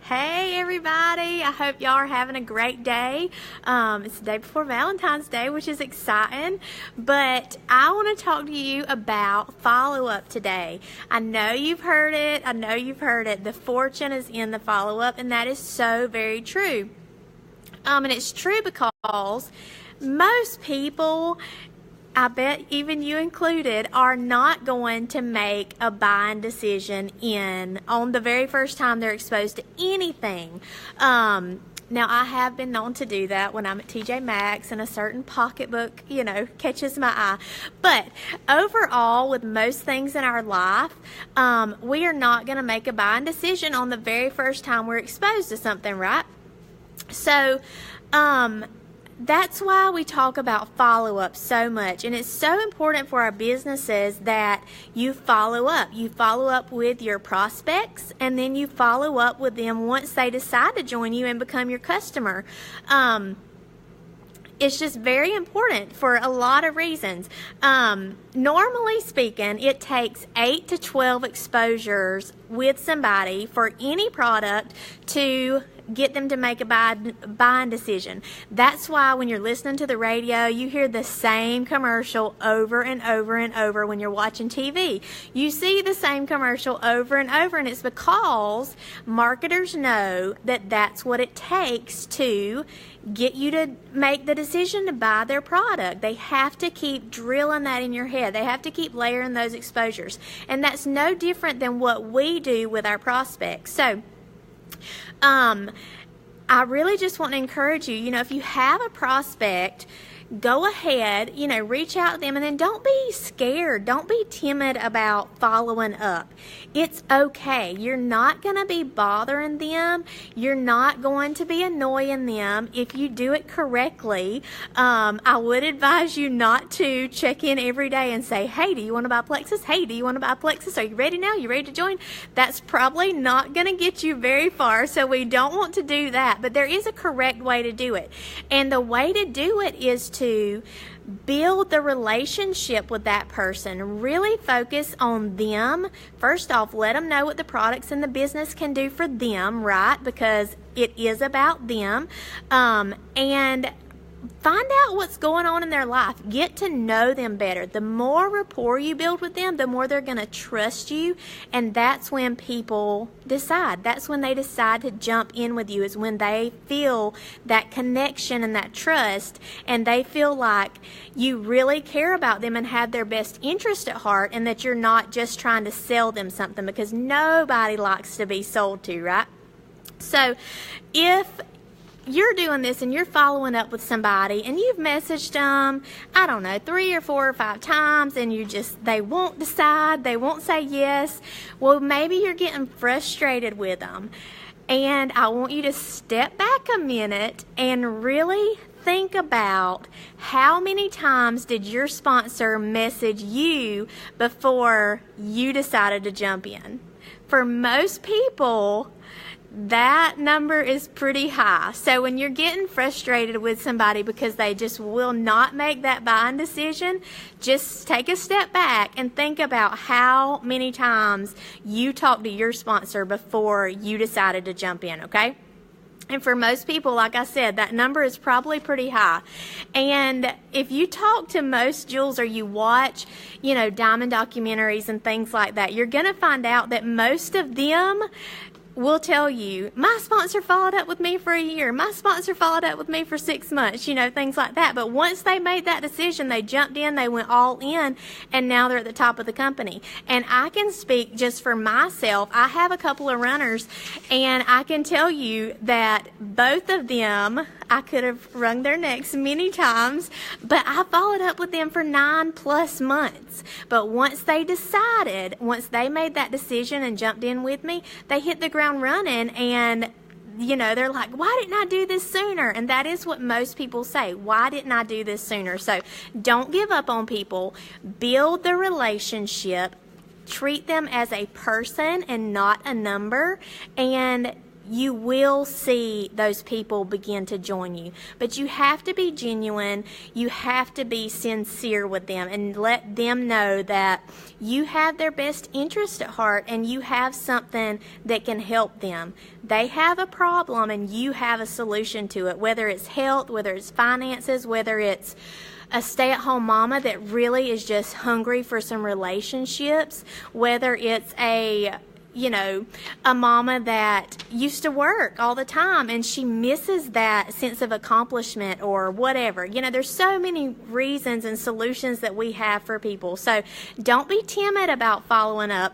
Hey everybody, I hope y'all are having a great day. It's the day before Valentine's Day, which is exciting, but I want to talk to you about follow-up today. I know you've heard it. The fortune is in the follow-up, and that is so very true. And it's true because most people, I bet even you included, are not going to make a buying decision on the very first time they're exposed to anything. Now, I have been known to do that when I'm at TJ Maxx and a certain pocketbook, catches my eye. But overall, with most things in our life, we are not going to make a buying decision on the very first time we're exposed to something, right? So, that's why we talk about follow-up so much, and it's so important for our businesses that you follow up. You follow up with your prospects, and then you follow up with them once they decide to join you and become your customer. It's just very important for a lot of reasons. Normally speaking, it takes 8 to 12 exposures with somebody for any product to get them to make a buying decision. That's why when you're listening to the radio, you hear the same commercial over and over and over. When you're watching TV, you see the same commercial over and over, and it's because marketers know that that's what it takes to get you to make the decision to buy their product. They have to keep drilling that in your head. They have to keep layering those exposures, and that's no different than what we do with our prospects. So I really just want to encourage you, if you have a prospect, go ahead, reach out to them, and then don't be scared. Don't be timid about following up. It's okay. You're not going to be bothering them. You're not going to be annoying them if you do it correctly. I would advise you not to check in every day and say, hey, do you want to buy Plexus? Hey, do you want to buy Plexus? Are you ready now? You ready to join? That's probably not going to get you very far, so we don't want to do that. But there is a correct way to do it. And the way to do it is to build the relationship with that person. Really focus on them. First off, let them know what the products and the business can do for them, right? Because it is about them. And find out what's going on in their life. Get to know them better. The more rapport you build with them, the more they're going to trust you, and that's when people decide. That's when they decide to jump in with you, is when they feel that connection and that trust, and they feel like you really care about them and have their best interest at heart, and that you're not just trying to sell them something, because nobody likes to be sold to, right? So if you're doing this and you're following up with somebody and you've messaged them, 3 or 4 or 5 times, and they won't decide, they won't say yes, well, maybe you're getting frustrated with them. And I want you to step back a minute and really think about how many times did your sponsor message you before you decided to jump in. For most people, that number is pretty high. So when you're getting frustrated with somebody because they just will not make that buying decision, just take a step back and think about how many times you talked to your sponsor before you decided to jump in, okay? And for most people, like I said, that number is probably pretty high. And if you talk to most Jules, or you watch, diamond documentaries and things like that, you're going to find out that most of them will tell you, my sponsor followed up with me for a year, my sponsor followed up with me for 6 months, things like that. But once they made that decision, they jumped in, they went all in, and now they're at the top of the company. And I can speak just for myself. I have a couple of runners, and I can tell you that both of them, I could have wrung their necks many times, but I followed up with them for 9+ months. But once they made that decision and jumped in with me, they hit the ground running, and they're like, why didn't I do this sooner? And that is what most people say. Why didn't I do this sooner? So don't give up on people. Build the relationship. Treat them as a person and not a number. And you will see those people begin to join you. But you have to be genuine. You have to be sincere with them and let them know that you have their best interest at heart and you have something that can help them. They have a problem and you have a solution to it, whether it's health, whether it's finances, whether it's a stay-at-home mama that really is just hungry for some relationships, whether it's a mama that used to work all the time and she misses that sense of accomplishment or whatever. There's so many reasons and solutions that we have for people. So don't be timid about following up.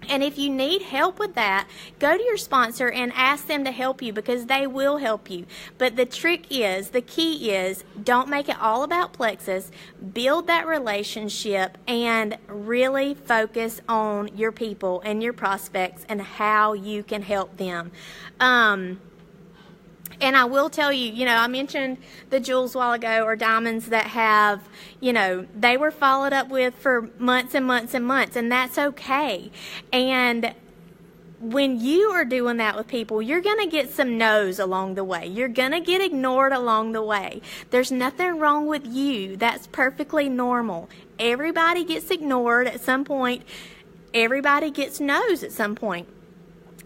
And if you need help with that, go to your sponsor and ask them to help you, because they will help you. But the key is, don't make it all about Plexus. Build that relationship and really focus on your people and your prospects and how you can help them. And I will tell you, I mentioned the jewels a while ago, or diamonds that have, they were followed up with for months and months and months, and that's okay. And when you are doing that with people, you're going to get some no's along the way. You're going to get ignored along the way. There's nothing wrong with you. That's perfectly normal. Everybody gets ignored at some point. Everybody gets no's at some point.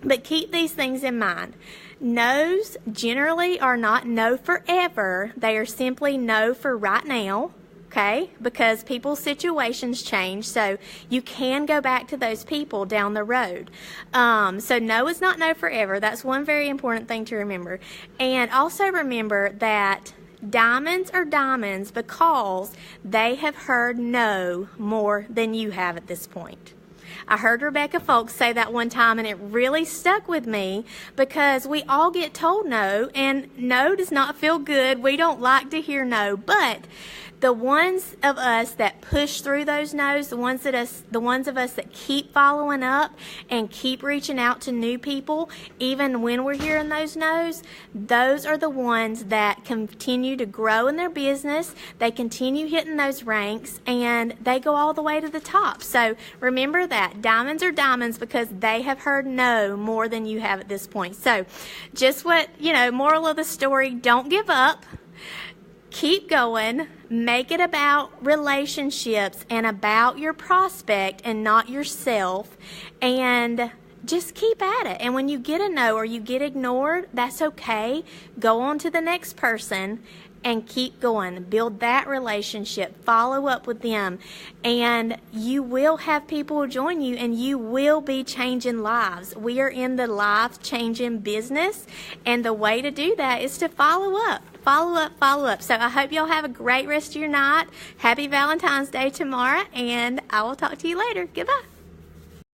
But keep these things in mind. No's generally are not no forever. They are simply no for right now, okay? Because people's situations change, so you can go back to those people down the road. So no is not no forever. That's one very important thing to remember. And also remember that diamonds are diamonds because they have heard no more than you have at this point. I heard Rebecca Folks say that one time, and it really stuck with me, because we all get told no, and no does not feel good. We don't like to hear no, but the ones of us that push through those no's, the ones of us that keep following up and keep reaching out to new people, even when we're hearing those no's, those are the ones that continue to grow in their business. They continue hitting those ranks, and they go all the way to the top. So remember that diamonds are diamonds because they have heard no more than you have at this point. So just moral of the story, don't give up. Keep going. Make it about relationships and about your prospect and not yourself. And just keep at it. And when you get a no or you get ignored, that's okay. Go on to the next person and keep going. Build that relationship. Follow up with them. And you will have people join you, and you will be changing lives. We are in the life-changing business, and the way to do that is to follow up. Follow up, follow up. So I hope y'all have a great rest of your night. Happy Valentine's Day tomorrow, and I will talk to you later. Goodbye.